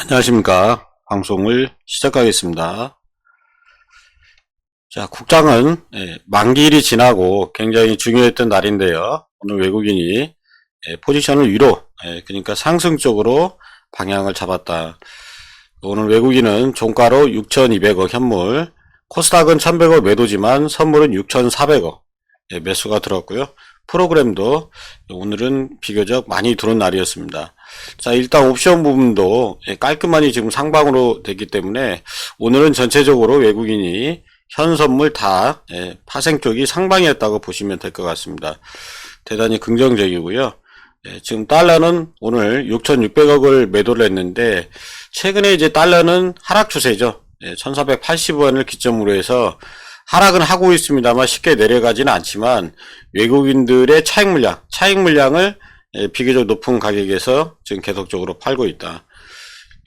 안녕하십니까. 방송을 시작하겠습니다. 자, 국장은 만기일이 지나고 굉장히 중요했던 날인데요. 오늘 외국인이 포지션을 위로, 그러니까 상승 쪽으로 방향을 잡았다. 오늘 외국인은 종가로 6,200억 현물, 코스닥은 1,100억 매도지만 선물은 6,400억 매수가 들었고요. 프로그램도 오늘은 비교적 많이 들어온 날이었습니다. 자, 일단 옵션 부분도 깔끔하니 지금 상방으로 됐기 때문에 오늘은 전체적으로 외국인이 현 선물 다 파생 쪽이 상방이었다고 보시면 될 것 같습니다. 대단히 긍정적이고요. 지금 달러는 오늘 6,600억을 매도를 했는데 최근에 이제 달러는 하락 추세죠. 1,480원을 기점으로 해서 하락은 하고 있습니다만 쉽게 내려가지는 않지만 외국인들의 차익 물량을 비교적 높은 가격에서 지금 계속적으로 팔고 있다.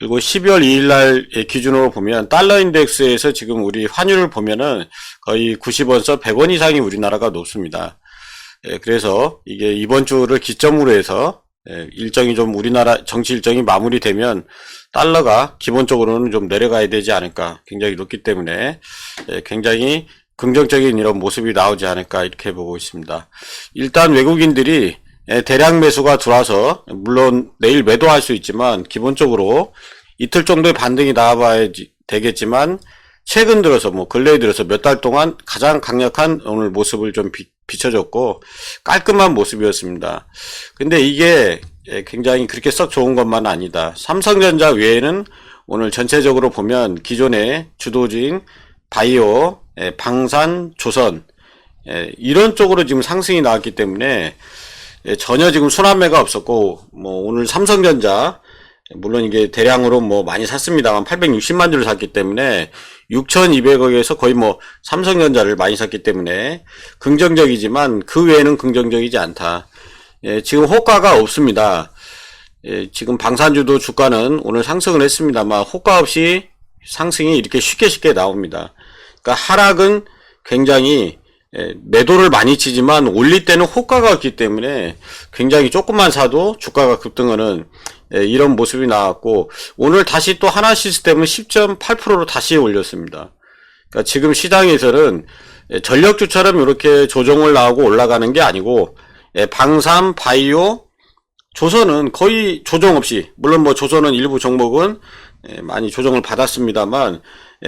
그리고 12월 2일날 기준으로 보면 달러 인덱스에서 지금 우리 환율을 보면은 거의 90원에서 100원 이상이 우리나라가 높습니다. 그래서 이게 이번 주를 기점으로 해서 일정이 좀 우리나라 정치 일정이 마무리되면 달러가 기본적으로는 좀 내려가야 되지 않을까, 굉장히 높기 때문에 굉장히 긍정적인 이런 모습이 나오지 않을까 이렇게 보고 있습니다. 일단 외국인들이 대량 매수가 들어와서 물론 내일 매도할 수 있지만 기본적으로 이틀 정도의 반등이 나와봐야 되겠지만 최근 들어서 근래에 들어서 몇 달 동안 가장 강력한 오늘 모습을 좀 비춰줬고 깔끔한 모습이었습니다. 근데 이게 굉장히 그렇게 썩 좋은 것만 아니다. 삼성전자 외에는 오늘 전체적으로 보면 기존의 주도주인 바이오, 방산, 조선 이런 쪽으로 지금 상승이 나왔기 때문에 전혀 지금 순환매가 없었고 오늘 삼성전자 물론 이게 대량으로 많이 샀습니다만 860만 주를 샀기 때문에 6,200억에서 거의 삼성전자를 많이 샀기 때문에 긍정적이지만 그 외에는 긍정적이지 않다. 지금 호가가 없습니다. 지금 방산주도 주가는 오늘 상승을 했습니다만 호가 없이 상승이 이렇게 쉽게 나옵니다. 그러니까 하락은 굉장히 매도를 많이 치지만 올릴 때는 호가가 없기 때문에 굉장히 조금만 사도 주가가 급등하는 이런 모습이 나왔고 오늘 다시 또 하나시스템은 10.8%로 다시 올렸습니다. 그러니까 지금 시장에서는 전력주처럼 이렇게 조정을 나오고 올라가는 게 아니고 방산, 바이오, 조선은 거의 조정 없이, 물론 조선은 일부 종목은 많이 조정을 받았습니다만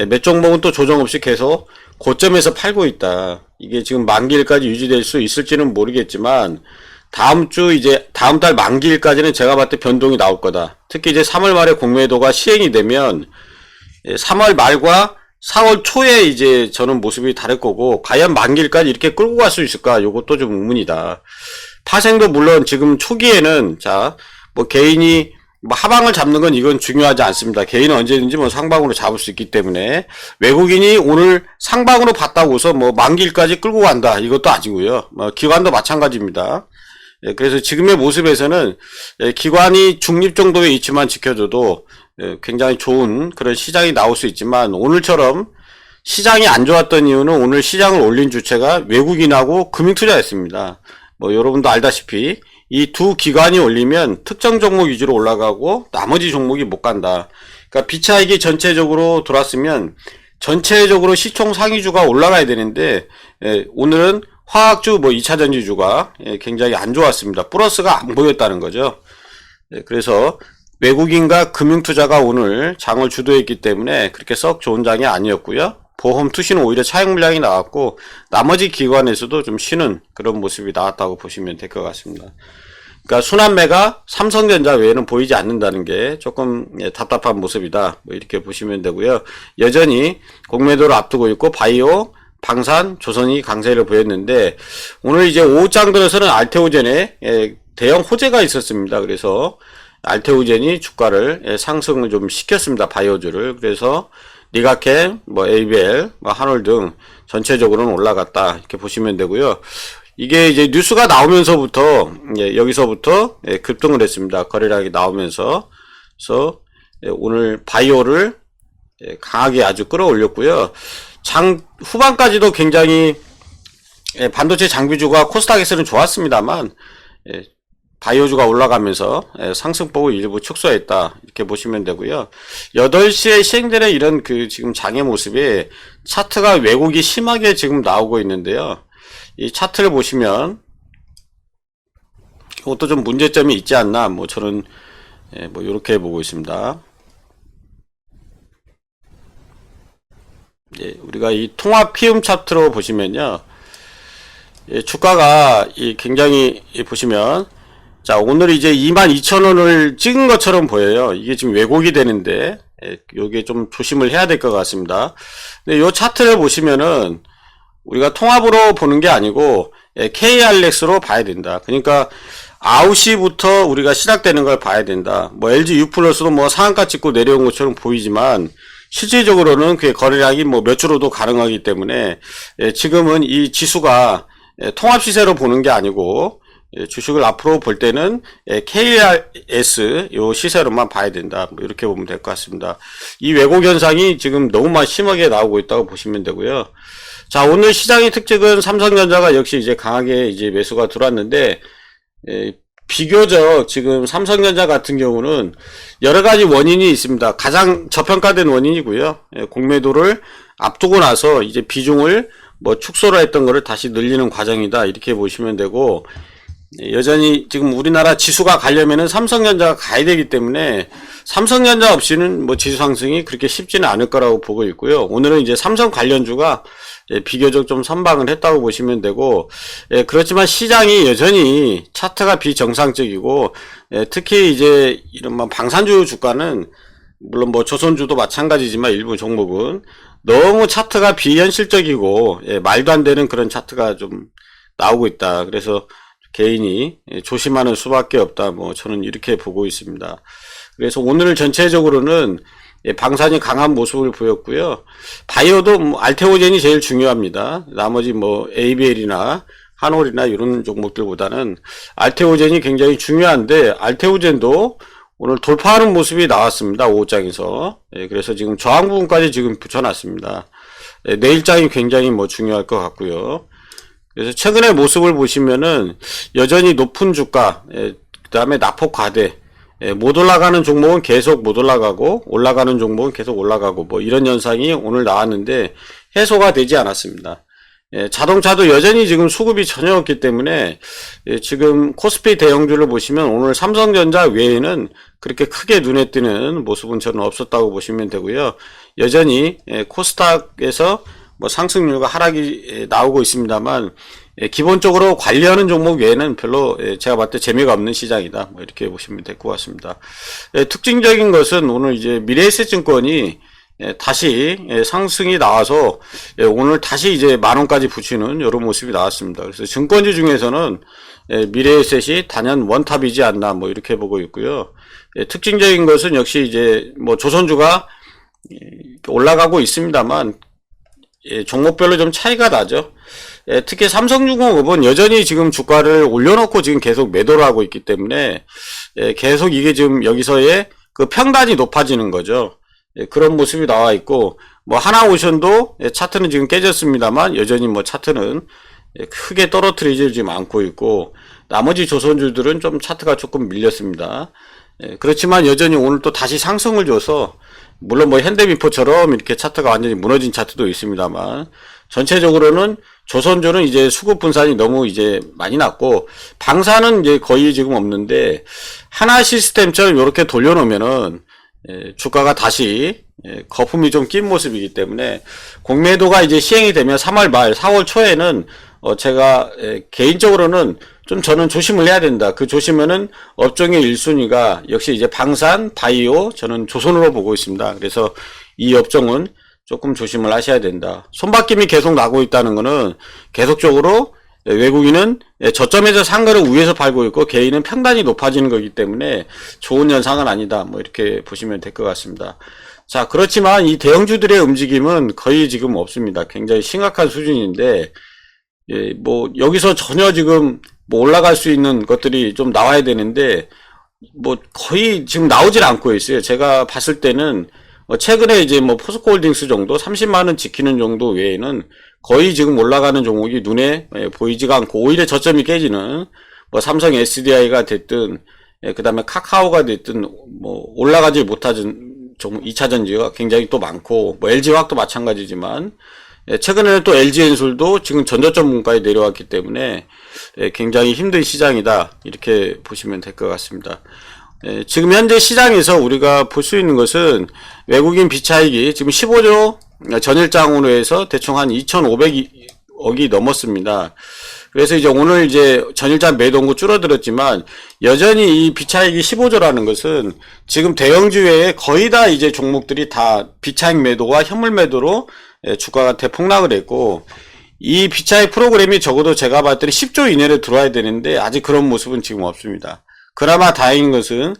몇 종목은 또 조정 없이 계속 고점에서 팔고 있다. 이게 지금 만기일까지 유지될 수 있을지는 모르겠지만 다음 달 만기일까지는 제가 봤을 때 변동이 나올 거다. 특히 이제 3월 말에 공매도가 시행이 되면 3월 말과 4월 초에 이제 저는 모습이 다를 거고 과연 만기일까지 이렇게 끌고 갈 수 있을까? 요것도 좀 의문이다. 파생도 물론 지금 초기에는 개인이 하방을 잡는 건 이건 중요하지 않습니다. 개인은 언제든지 상방으로 잡을 수 있기 때문에 외국인이 오늘 상방으로 봤다고 해서 만기일까지 끌고 간다 이것도 아니고요. 기관도 마찬가지입니다. 그래서 지금의 모습에서는 기관이 중립 정도의 위치만 지켜줘도 굉장히 좋은 그런 시장이 나올 수 있지만 오늘처럼 시장이 안 좋았던 이유는 오늘 시장을 올린 주체가 외국인하고 금융투자였습니다. 여러분도 알다시피 이 두 기관이 올리면 특정 종목 위주로 올라가고 나머지 종목이 못 간다. 그러니까 비차익이 전체적으로 돌았으면 전체적으로 시총 상위주가 올라가야 되는데 오늘은 화학주 2차전지주가 굉장히 안 좋았습니다. 플러스가 안 보였다는 거죠. 그래서 외국인과 금융투자가 오늘 장을 주도했기 때문에 그렇게 썩 좋은 장이 아니었고요. 보험 투시는 오히려 차익 물량이 나왔고 나머지 기관에서도 좀 쉬는 그런 모습이 나왔다고 보시면 될 것 같습니다. 그러니까 순환매가 삼성전자 외에는 보이지 않는다는 게 조금 답답한 모습이다. 이렇게 보시면 되고요. 여전히 공매도를 앞두고 있고 바이오, 방산, 조선이 강세를 보였는데 오늘 이제 오후장 들어서는 알테오젠에 대형 호재가 있었습니다. 그래서 알테오젠이 주가를 상승을 좀 시켰습니다. 바이오주를. 그래서 리가켄, ABL, 한올 등 전체적으로는 올라갔다 이렇게 보시면 되고요. 이게 이제 뉴스가 나오면서부터 여기서부터 급등을 했습니다. 거래량이 나오면서. 그래서 오늘 바이오를 강하게 아주 끌어올렸고요. 장 후반까지도 굉장히 반도체 장비주가 코스닥에서는 좋았습니다만 바이오주가 올라가면서 상승폭을 일부 축소했다. 이렇게 보시면 되고요. 8시에 시행되는 이런 그 지금 장의 모습에 차트가 왜곡이 심하게 지금 나오고 있는데요. 이 차트를 보시면 이것도 좀 문제점이 있지 않나, 뭐 저는 뭐 이렇게 보고 있습니다. 우리가 이 통합 피움 차트로 보시면요, 주가가 굉장히 보시면, 자, 오늘 이제 22,000원을 찍은 것처럼 보여요. 이게 지금 왜곡이 되는데, 요게 좀 조심을 해야 될 것 같습니다. 근데 요 차트를 보시면은, 우리가 통합으로 보는 게 아니고, KRX로 봐야 된다. 그러니까, 9시부터 우리가 시작되는 걸 봐야 된다. 뭐, LG U 플러스도 뭐 상한가 찍고 내려온 것처럼 보이지만, 실질적으로는 그게 거래량이 뭐 몇 주로도 가능하기 때문에, 지금은 이 지수가 통합 시세로 보는 게 아니고, 주식을 앞으로 볼 때는 KRS 요 시세로만 봐야 된다. 뭐 이렇게 보면 될 것 같습니다. 이 왜곡 현상이 지금 너무 심하게 나오고 있다고 보시면 되고요. 자, 오늘 시장의 특징은 삼성전자가 역시 이제 강하게 이제 매수가 들어왔는데, 비교적 지금 삼성전자 같은 경우는 여러 가지 원인이 있습니다. 가장 저평가된 원인이고요. 공매도를 앞두고 나서 이제 비중을 뭐 축소를 했던 거를 다시 늘리는 과정이다. 이렇게 보시면 되고, 여전히 지금 우리나라 지수가 가려면은 삼성전자가 가야 되기 때문에 삼성전자 없이는 뭐 지수 상승이 그렇게 쉽지는 않을 거라고 보고 있고요. 오늘은 이제 삼성 관련주가 비교적 좀 선방을 했다고 보시면 되고, 그렇지만 시장이 여전히 차트가 비정상적이고, 특히 이제 이런 뭐 방산주 주가는 물론 뭐 조선주도 마찬가지지만 일부 종목은 너무 차트가 비현실적이고 말도 안 되는 그런 차트가 좀 나오고 있다. 그래서 개인이 조심하는 수밖에 없다. 뭐 저는 이렇게 보고 있습니다. 그래서 오늘 전체적으로는 방산이 강한 모습을 보였고요. 바이오도 뭐 알테오젠이 제일 중요합니다. 나머지 뭐 ABL이나 한올이나 이런 종목들보다는 알테오젠이 굉장히 중요한데, 알테오젠도 오늘 돌파하는 모습이 나왔습니다. 5장에서. 그래서 지금 저항 부분까지 지금 붙여놨습니다. 내일장이 굉장히 뭐 중요할 것 같고요. 그래서 최근의 모습을 보시면은 여전히 높은 주가, 그 다음에 낙폭 과대, 못 올라가는 종목은 계속 못 올라가고 올라가는 종목은 계속 올라가고 뭐 이런 현상이 오늘 나왔는데 해소가 되지 않았습니다. 자동차도 여전히 지금 수급이 전혀 없기 때문에 지금 코스피 대형주를 보시면 오늘 삼성전자 외에는 그렇게 크게 눈에 띄는 모습은 저는 없었다고 보시면 되고요. 여전히 코스닥에서 뭐 상승률과 하락이 나오고 있습니다만, 기본적으로 관리하는 종목 외에는 별로 제가 봤을 때 재미가 없는 시장이다. 뭐 이렇게 보시면 될 것 같습니다. 특징적인 것은 오늘 이제 미래에셋증권이 다시 상승이 나와서 오늘 다시 이제 10,000원까지 붙이는 이런 모습이 나왔습니다. 그래서 증권주 중에서는 미래에셋이 단연 원탑이지 않나 뭐 이렇게 보고 있고요. 특징적인 것은 역시 이제 뭐 조선주가 올라가고 있습니다만 종목별로 좀 차이가 나죠. 특히 삼성중공업은 여전히 지금 주가를 올려놓고 지금 계속 매도를 하고 있기 때문에 계속 이게 지금 여기서의 그 평단이 높아지는 거죠. 그런 모습이 나와 있고, 뭐 하나오션도 차트는 지금 깨졌습니다만 여전히 뭐 차트는 크게 떨어뜨리지 않고 있고, 나머지 조선주들은 좀 차트가 조금 밀렸습니다. 그렇지만 여전히 오늘 또 다시 상승을 줘서, 물론 뭐 현대미포처럼 이렇게 차트가 완전히 무너진 차트도 있습니다만, 전체적으로는 조선주는 이제 수급 분산이 너무 이제 많이 났고, 방산은 이제 거의 지금 없는데, 하나 시스템처럼 이렇게 돌려놓으면은 주가가 다시 거품이 좀 낀 모습이기 때문에, 공매도가 이제 시행이 되면 3월 말 4월 초에는 제가 개인적으로는 좀 저는 조심을 해야 된다. 그 조심은 업종의 1순위가 역시 이제 방산, 바이오, 저는 조선으로 보고 있습니다. 그래서 이 업종은 조금 조심을 하셔야 된다. 손바뀜이 계속 나고 있다는 거는 계속적으로 외국인은 저점에서 산 거를 위에서 팔고 있고 개인은 평단이 높아지는 거기 때문에 좋은 현상은 아니다. 뭐 이렇게 보시면 될 것 같습니다. 자, 그렇지만 이 대형주들의 움직임은 거의 지금 없습니다. 굉장히 심각한 수준인데, 뭐 여기서 전혀 지금 뭐 올라갈 수 있는 것들이 좀 나와야 되는데 뭐 거의 지금 나오질 않고 있어요. 제가 봤을 때는 최근에 이제 뭐 포스코홀딩스 정도 30만원 지키는 정도 외에는 거의 지금 올라가는 종목이 눈에 보이지가 않고 오히려 저점이 깨지는 뭐 삼성 SDI가 됐든, 그 다음에 카카오가 됐든, 뭐, 올라가지 못하던 2차 전지가 굉장히 또 많고, 뭐, LG화학도 마찬가지지만, 최근에는 또 LG엔솔도 지금 전저점 분가에 내려왔기 때문에, 굉장히 힘든 시장이다. 이렇게 보시면 될 것 같습니다. 지금 현재 시장에서 우리가 볼 수 있는 것은 외국인 비차익이 지금 15조 전일장으로 해서 대충 한 2,500억이 넘었습니다. 그래서 이제 오늘 이제 전일장 매도가 줄어들었지만 여전히 이 비차익이 15조라는 것은 지금 대형주 외에 거의 다 이제 종목들이 다 비차익 매도와 현물 매도로 주가가 대폭락을 했고, 이 비차익 프로그램이 적어도 제가 봤더니 10조 이내로 들어와야 되는데 아직 그런 모습은 지금 없습니다. 그나마 다행인 것은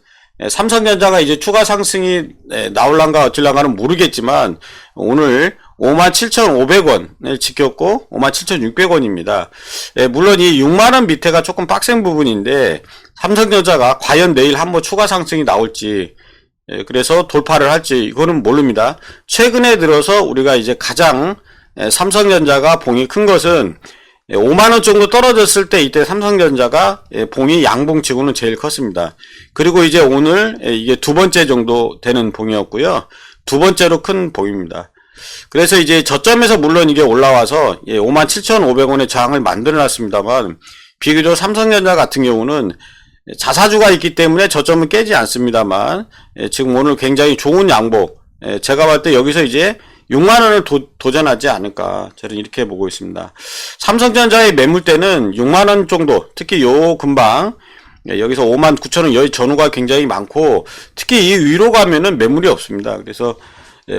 삼성전자가 이제 추가 상승이 나올란가 어쩔란가는 모르겠지만 오늘 57,500원을 지켰고 57,600원입니다. 물론 이 6만원 밑에가 조금 빡센 부분인데 삼성전자가 과연 내일 한번 추가 상승이 나올지, 그래서 돌파를 할지 이거는 모릅니다. 최근에 들어서 우리가 이제 가장 삼성전자가 봉이 큰 것은 5만원 정도 떨어졌을 때 이때 삼성전자가 봉이 양봉치고는 제일 컸습니다. 그리고 이제 오늘 이게 두 번째 정도 되는 봉이었고요. 두 번째로 큰 봉입니다. 그래서 이제 저점에서 물론 이게 올라와서 57,500원의 저항을 만들어 놨습니다만, 비교적 삼성전자 같은 경우는 자사주가 있기 때문에 저점은 깨지 않습니다만, 지금 오늘 굉장히 좋은 양복, 제가 봤을 때 여기서 이제 6만원을 도전하지 않을까, 저는 이렇게 보고 있습니다. 삼성전자의 매물대는 6만원 정도, 특히 요 근방 여기서 59,000원 여기 전후가 굉장히 많고, 특히 이 위로 가면은 매물이 없습니다. 그래서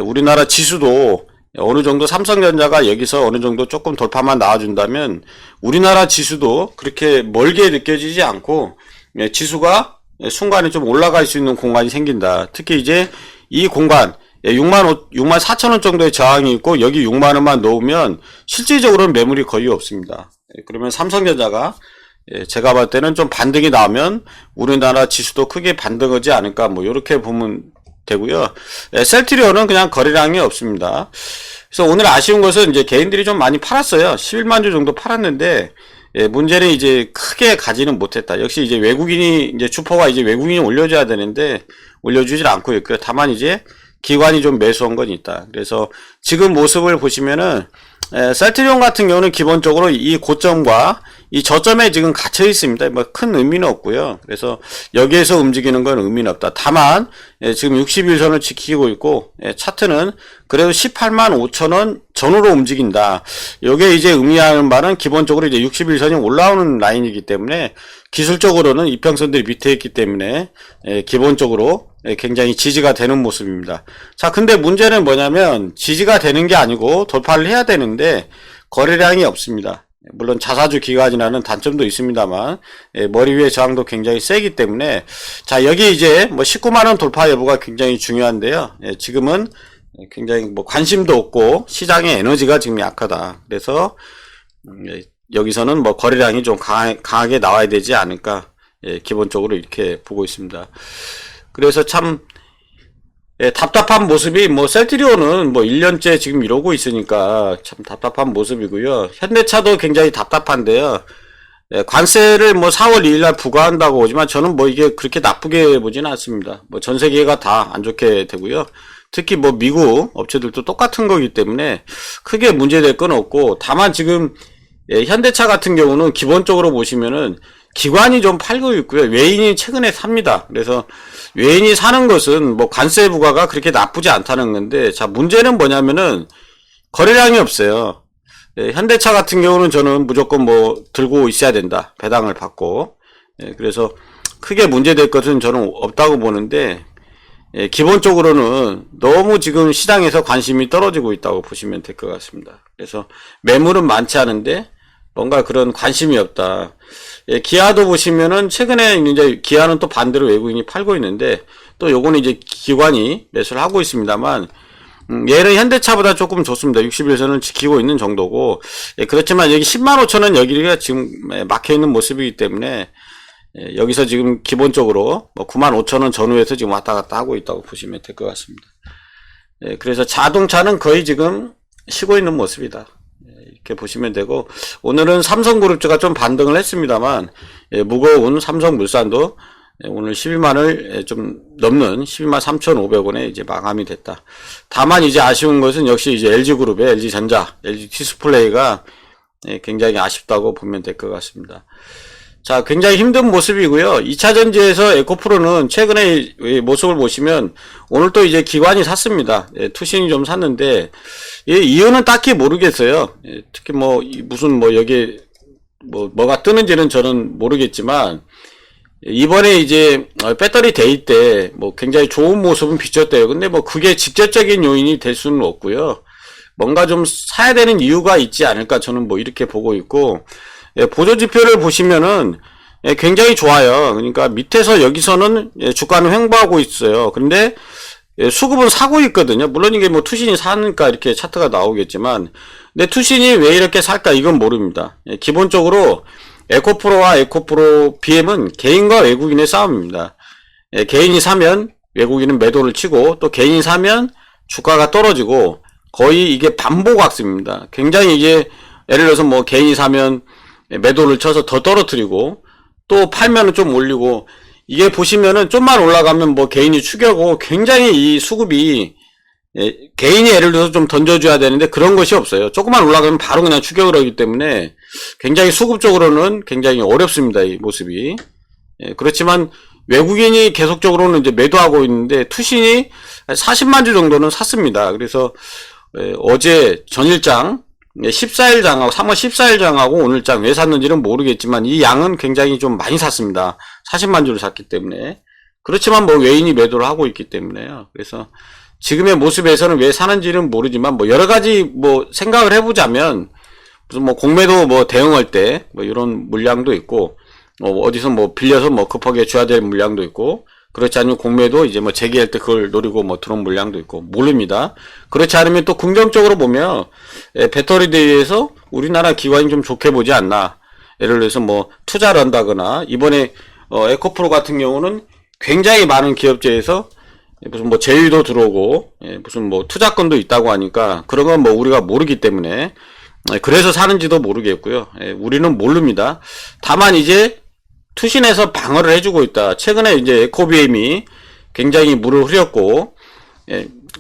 우리나라 지수도 어느 정도 삼성전자가 여기서 어느 정도 조금 돌파만 나와준다면 우리나라 지수도 그렇게 멀게 느껴지지 않고 지수가 순간에 좀 올라갈 수 있는 공간이 생긴다. 특히 이제 이 공간 64,000원 정도의 저항이 있고 여기 6만원만 넣으면 실질적으로는 매물이 거의 없습니다. 그러면 삼성전자가 제가 봤을 때는 좀 반등이 나오면 우리나라 지수도 크게 반등하지 않을까, 뭐 이렇게 보면 되고요. 셀트리온은 그냥 거래량이 없습니다. 그래서 오늘 아쉬운 것은 이제 개인들이 좀 많이 팔았어요. 11만 주 정도 팔았는데, 문제는 이제 크게 가지는 못했다. 역시 이제 외국인이, 이제 주포가 이제 외국인이 올려줘야 되는데 올려주질 않고 있고요. 다만 이제 기관이 좀 매수한 건 있다. 그래서 지금 모습을 보시면은 셀트리온 같은 경우는 기본적으로 이 고점과 이 저점에 지금 갇혀 있습니다. 뭐 큰 의미는 없고요. 그래서 여기에서 움직이는 건 의미는 없다. 다만 지금 60일선을 지키고 있고, 차트는 그래도 185,000원 전후로 움직인다. 이게 이제 의미하는 바는 기본적으로 이제 60일선이 올라오는 라인이기 때문에 기술적으로는 이평선들이 밑에 있기 때문에 기본적으로 굉장히 지지가 되는 모습입니다. 자, 근데 문제는 뭐냐면 지지가 되는 게 아니고 돌파를 해야 되는데 거래량이 없습니다. 물론 자사주 기간이라는 단점도 있습니다만 머리 위에 저항도 굉장히 세기 때문에, 자, 여기 이제 뭐 19만원 돌파 여부가 굉장히 중요한데요. 지금은 굉장히 뭐 관심도 없고 시장의 에너지가 지금 약하다. 그래서 여기서는 뭐 거래량이 좀 강하게 나와야 되지 않을까, 기본적으로 이렇게 보고 있습니다. 그래서 참 답답한 모습이, 뭐 셀트리온은 뭐 1년째 지금 이러고 있으니까 참 답답한 모습이고요. 현대차도 굉장히 답답한데요. 관세를 뭐 4월 2일날 부과한다고 하지만 저는 뭐 이게 그렇게 나쁘게 보지는 않습니다. 뭐 전 세계가 다 안 좋게 되고요. 특히 뭐 미국 업체들도 똑같은 거기 때문에 크게 문제될 건 없고, 다만 지금 현대차 같은 경우는 기본적으로 보시면은 기관이 좀 팔고 있고요. 외인이 최근에 삽니다. 그래서 외인이 사는 것은 뭐 관세 부과가 그렇게 나쁘지 않다는 건데, 자, 문제는 뭐냐면은 거래량이 없어요. 현대차 같은 경우는 저는 무조건 뭐 들고 있어야 된다. 배당을 받고. 그래서 크게 문제될 것은 저는 없다고 보는데, 기본적으로는 너무 지금 시장에서 관심이 떨어지고 있다고 보시면 될 것 같습니다. 그래서 매물은 많지 않은데 뭔가 그런 관심이 없다. 기아도 보시면은 최근에 이제 기아는 또 반대로 외국인이 팔고 있는데, 또 요거는 이제 기관이 매수를 하고 있습니다만, 얘는 현대차보다 조금 좋습니다. 60일선을 지키고 있는 정도고, 그렇지만 여기 105,000원 여기가 지금 막혀 있는 모습이기 때문에 여기서 지금 기본적으로 뭐 95,000원 전후에서 지금 왔다 갔다 하고 있다고 보시면 될 것 같습니다. 그래서 자동차는 거의 지금 쉬고 있는 모습이다. 이렇게 보시면 되고, 오늘은 삼성그룹주가 좀 반등을 했습니다만, 무거운 삼성물산도 오늘 12만을 좀 넘는 12만 3,500원에 이제 마감이 됐다. 다만 이제 아쉬운 것은 역시 이제 LG그룹의 LG전자, LG디스플레이가 굉장히 아쉽다고 보면 될 것 같습니다. 자, 굉장히 힘든 모습이고요. 2차전지에서 에코프로는 최근에 모습을 보시면 오늘 또 이제 기관이 샀습니다. 투신이 좀 샀는데, 이유는 딱히 모르겠어요. 특히 뭐 무슨 뭐 여기 뭐가 뜨는지는 저는 모르겠지만, 이번에 이제 배터리 데이 때 뭐 굉장히 좋은 모습은 비쳤대요. 근데 뭐 그게 직접적인 요인이 될 수는 없고요. 뭔가 좀 사야 되는 이유가 있지 않을까 저는 뭐 이렇게 보고 있고, 보조지표를 보시면은 굉장히 좋아요. 그러니까 밑에서 여기서는 주가는 횡보하고 있어요. 근데 수급은 사고 있거든요. 물론 이게 뭐 투신이 사니까 이렇게 차트가 나오겠지만, 근데 투신이 왜 이렇게 살까 이건 모릅니다. 기본적으로 에코프로와 에코프로 BM은 개인과 외국인의 싸움입니다. 개인이 사면 외국인은 매도를 치고, 또 개인이 사면 주가가 떨어지고, 거의 이게 반복악습입니다. 굉장히 이게 예를 들어서 뭐 개인이 사면 매도를 쳐서 더 떨어뜨리고, 또 팔면은 좀 올리고, 이게 보시면은 좀만 올라가면 뭐 개인이 추격하고, 굉장히 이 수급이 개인이 예를 들어서 좀 던져줘야 되는데 그런 것이 없어요. 조금만 올라가면 바로 그냥 추격을 하기 때문에 굉장히 수급적으로는 굉장히 어렵습니다. 이 모습이. 그렇지만 외국인이 계속적으로는 이제 매도하고 있는데 투신이 40만 주 정도는 샀습니다. 그래서 어제 전일장 14일 장하고 3월 14일 장하고 오늘 장 왜 샀는지는 모르겠지만 이 양은 굉장히 좀 많이 샀습니다. 40만 주를 샀기 때문에. 그렇지만 뭐 외인이 매도를 하고 있기 때문에요. 그래서 지금의 모습에서는 왜 사는지는 모르지만 뭐 여러 가지 뭐 생각을 해보자면 무슨 뭐 공매도 뭐 대응할 때 뭐 이런 물량도 있고, 어디서 뭐 빌려서 뭐 급하게 줘야 될 물량도 있고, 그렇지 않으면 공매도 이제 뭐 재개할 때 그걸 노리고 뭐 들어온 물량도 있고 모릅니다. 그렇지 않으면 또 긍정적으로 보면 배터리 대회에서 우리나라 기관이 좀 좋게 보지 않나. 예를 들어서 뭐 투자를 한다거나, 이번에 에코프로 같은 경우는 굉장히 많은 기업체에서 무슨 뭐 제휴도 들어오고 무슨 뭐 투자권도 있다고 하니까 그런 건 뭐 우리가 모르기 때문에 그래서 사는지도 모르겠고요. 우리는 모릅니다. 다만 이제 투신에서 방어를 해주고 있다. 최근에 이제 에코비엠이 굉장히 물을 흐렸고,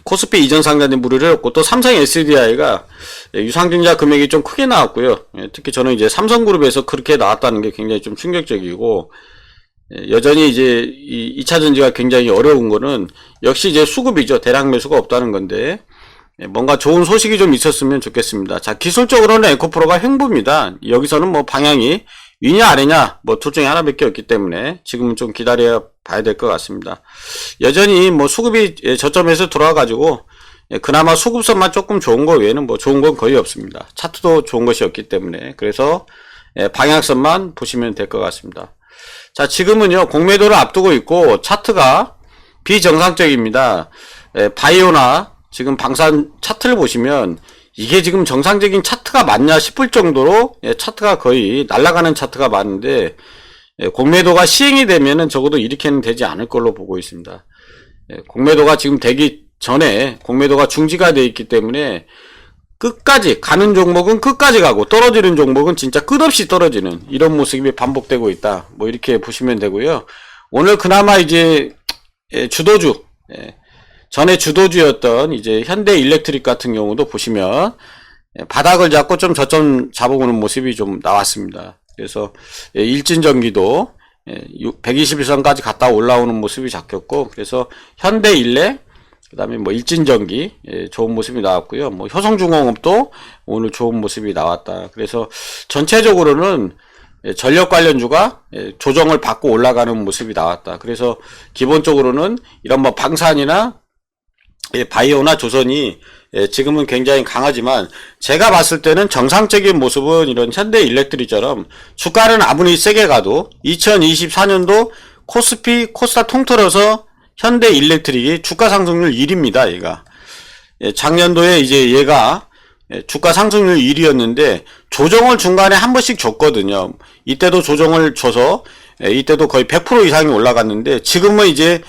코스피 이전 상단에 물을 흐렸고, 또 삼성 SDI가 유상증자 금액이 좀 크게 나왔고요. 특히 저는 이제 삼성그룹에서 그렇게 나왔다는 게 굉장히 좀 충격적이고, 여전히 이제 이 2차 전지가 굉장히 어려운 거는 역시 이제 수급이죠. 대량 매수가 없다는 건데, 뭔가 좋은 소식이 좀 있었으면 좋겠습니다. 자, 기술적으로는 에코프로가 횡보입니다. 여기서는 뭐 방향이 위냐 아래냐 뭐 둘 중에 하나밖에 없기 때문에 지금은 좀 기다려 봐야 될 것 같습니다. 여전히 뭐 수급이 저점에서 돌아가지고 그나마 수급선만 조금 좋은 거 외에는 뭐 좋은 건 거의 없습니다. 차트도 좋은 것이 없기 때문에. 그래서 방향선만 보시면 될 것 같습니다. 자, 지금은요 공매도를 앞두고 있고 차트가 비정상적입니다. 바이오나 지금 방산 차트를 보시면 이게 지금 정상적인 차트가 맞냐 싶을 정도로 차트가 거의 날아가는 차트가 많은데, 공매도가 시행이 되면은 적어도 이렇게는 되지 않을 걸로 보고 있습니다. 공매도가 지금 되기 전에 공매도가 중지가 되어 있기 때문에 끝까지 가는 종목은 끝까지 가고 떨어지는 종목은 진짜 끝없이 떨어지는 이런 모습이 반복되고 있다. 뭐 이렇게 보시면 되고요. 오늘 그나마 이제 주도주, 전에 주도주였던 이제 현대 일렉트릭 같은 경우도 보시면 바닥을 잡고 좀 저점 잡아오는 모습이 좀 나왔습니다. 그래서 일진전기도 121선까지 갔다 올라오는 모습이 잡혔고, 그래서 현대 일렉, 그 다음에 뭐 일진전기 좋은 모습이 나왔고요. 뭐 효성중공업도 오늘 좋은 모습이 나왔다. 그래서 전체적으로는 전력 관련주가 조정을 받고 올라가는 모습이 나왔다. 그래서 기본적으로는 이런 뭐 방산이나 바이오나 조선이 지금은 굉장히 강하지만 제가 봤을 때는 정상적인 모습은 이런 현대 일렉트릭처럼 주가는 아무리 세게 가도 2024년도 코스피 코스닥 통틀어서 현대 일렉트릭이 주가 상승률 1위입니다. 얘가 작년도에 이제 얘가 주가 상승률 1위였는데 조정을 중간에 한 번씩 줬거든요. 이때도 조정을 줘서 이때도 거의 100% 이상이 올라갔는데 지금은 이제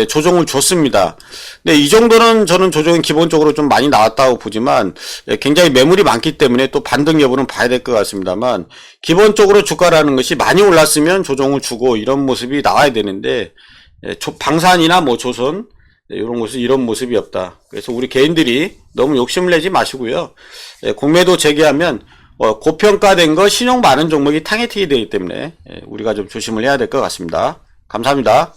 조정을 줬습니다. 근데 이 정도는 저는 조정이 기본적으로 좀 많이 나왔다고 보지만 굉장히 매물이 많기 때문에 또 반등 여부는 봐야 될 것 같습니다만 기본적으로 주가라는 것이 많이 올랐으면 조정을 주고 이런 모습이 나와야 되는데 방산이나 뭐 조선 이런 곳은 이런 모습이 없다. 그래서 우리 개인들이 너무 욕심을 내지 마시고요. 공매도 재개하면 고평가된 거 신용 많은 종목이 타겟팅이 되기 때문에 우리가 좀 조심을 해야 될 것 같습니다. 감사합니다.